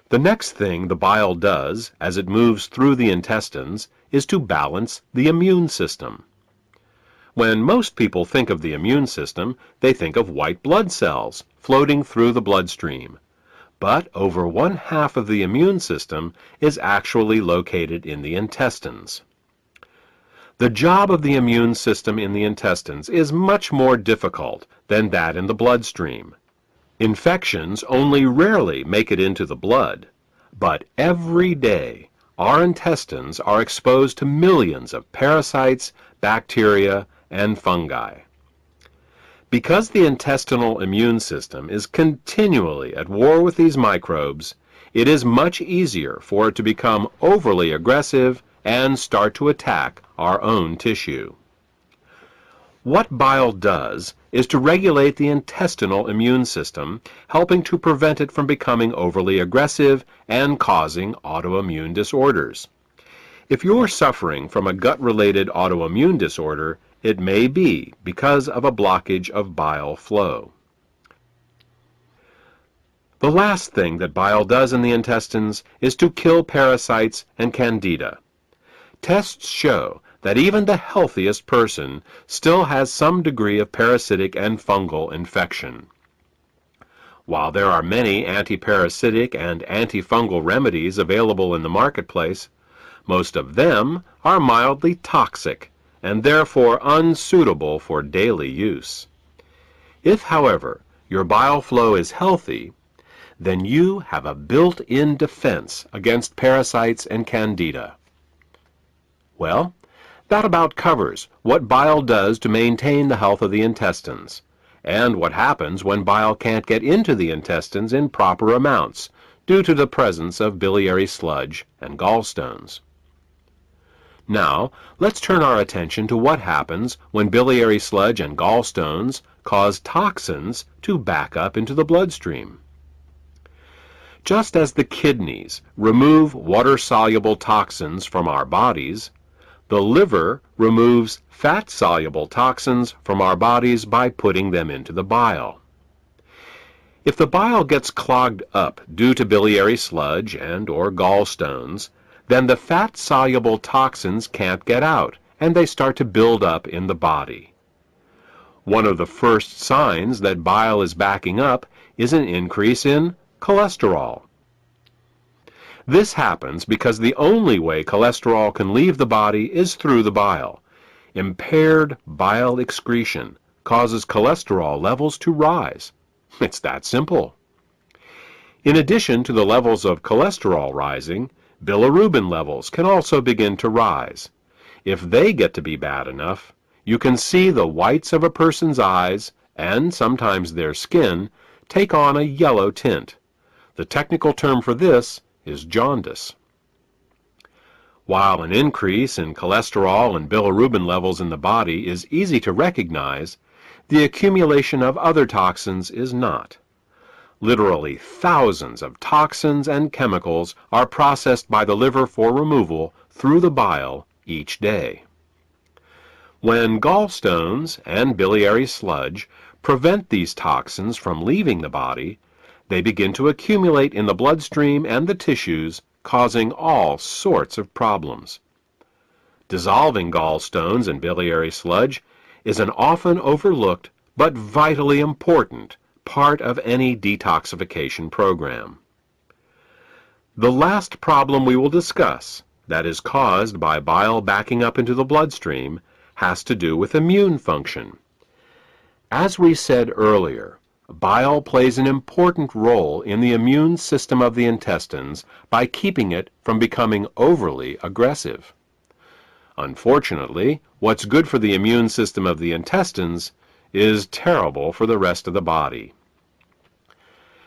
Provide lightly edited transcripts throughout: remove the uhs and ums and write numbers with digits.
The next thing the bile does as it moves through the intestines is to balance the immune system. When most people think of the immune system, they think of white blood cells floating through the bloodstream. But over 1/2 of the immune system is actually located in the intestines. The job of the immune system in the intestines is much more difficult than that in the bloodstream. Infections only rarely make it into the blood, but every day our intestines are exposed to millions of parasites, bacteria, and fungi. Because the intestinal immune system is continually at war with these microbes, it is much easier for it to become overly aggressive and start to attack our own tissue. What bile does is to regulate the intestinal immune system, helping to prevent it from becoming overly aggressive and causing autoimmune disorders. If you're suffering from a gut-related autoimmune disorder, it may be because of a blockage of bile flow. The last thing that bile does in the intestines is to kill parasites and candida. Tests show that even the healthiest person still has some degree of parasitic and fungal infection. While there are many antiparasitic and antifungal remedies available in the marketplace, most of them are mildly toxic and therefore unsuitable for daily use. If, however, your bile flow is healthy, then you have a built-in defense against parasites and candida. Well, that about covers what bile does to maintain the health of the intestines, and what happens when bile can't get into the intestines in proper amounts due to the presence of biliary sludge and gallstones. Now, let's turn our attention to what happens when biliary sludge and gallstones cause toxins to back up into the bloodstream. Just as the kidneys remove water-soluble toxins from our bodies, the liver removes fat-soluble toxins from our bodies by putting them into the bile. If the bile gets clogged up due to biliary sludge and/or gallstones, then the fat-soluble toxins can't get out, and they start to build up in the body. One of the first signs that bile is backing up is an increase in cholesterol. This happens because the only way cholesterol can leave the body is through the bile. Impaired bile excretion causes cholesterol levels to rise. It's that simple. In addition to the levels of cholesterol rising, bilirubin levels can also begin to rise. If they get to be bad enough, you can see the whites of a person's eyes, and sometimes their skin, take on a yellow tint. The technical term for this is jaundice. While an increase in cholesterol and bilirubin levels in the body is easy to recognize, the accumulation of other toxins is not. Literally thousands of toxins and chemicals are processed by the liver for removal through the bile each day. When gallstones and biliary sludge prevent these toxins from leaving the body, they begin to accumulate in the bloodstream and the tissues, causing all sorts of problems. Dissolving gallstones and biliary sludge is an often overlooked but vitally important part of any detoxification program. The last problem we will discuss, that is caused by bile backing up into the bloodstream, has to do with immune function. As we said earlier, bile plays an important role in the immune system of the intestines by keeping it from becoming overly aggressive. Unfortunately, what's good for the immune system of the intestines is terrible for the rest of the body.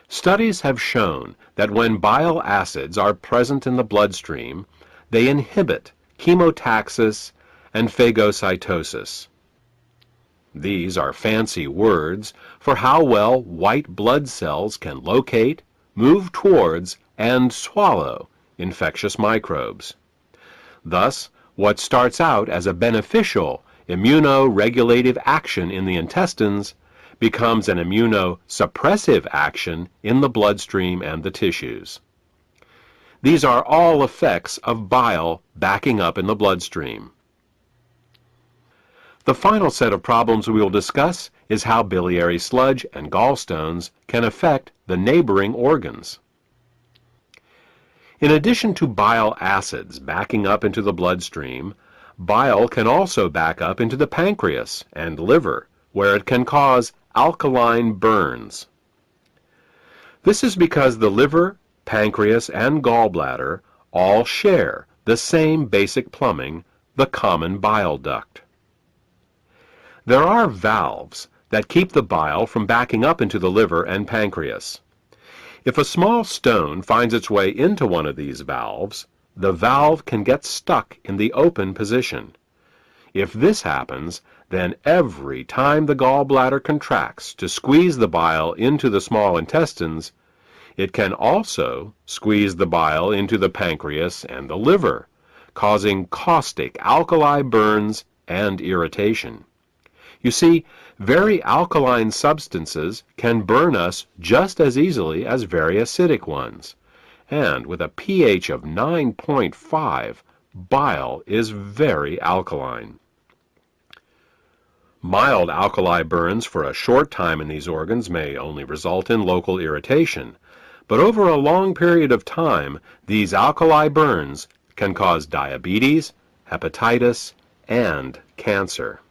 Studies have shown that when bile acids are present in the bloodstream, they inhibit chemotaxis and phagocytosis. These are fancy words for how well white blood cells can locate, move towards, and swallow infectious microbes. Thus, what starts out as a beneficial immunoregulative action in the intestines becomes an immunosuppressive action in the bloodstream and the tissues. These are all effects of bile backing up in the bloodstream. The final set of problems we will discuss is how biliary sludge and gallstones can affect the neighboring organs. In addition to bile acids backing up into the bloodstream, bile can also back up into the pancreas and liver, where it can cause alkaline burns. This is because the liver, pancreas, and gallbladder all share the same basic plumbing, the common bile duct. There are valves that keep the bile from backing up into the liver and pancreas. If a small stone finds its way into one of these valves, the valve can get stuck in the open position. If this happens, then every time the gallbladder contracts to squeeze the bile into the small intestines, it can also squeeze the bile into the pancreas and the liver, causing caustic alkali burns and irritation. You see, very alkaline substances can burn us just as easily as very acidic ones. And with a pH of 9.5, bile is very alkaline. Mild alkali burns for a short time in these organs may only result in local irritation, but over a long period of time, these alkali burns can cause diabetes, hepatitis, and cancer.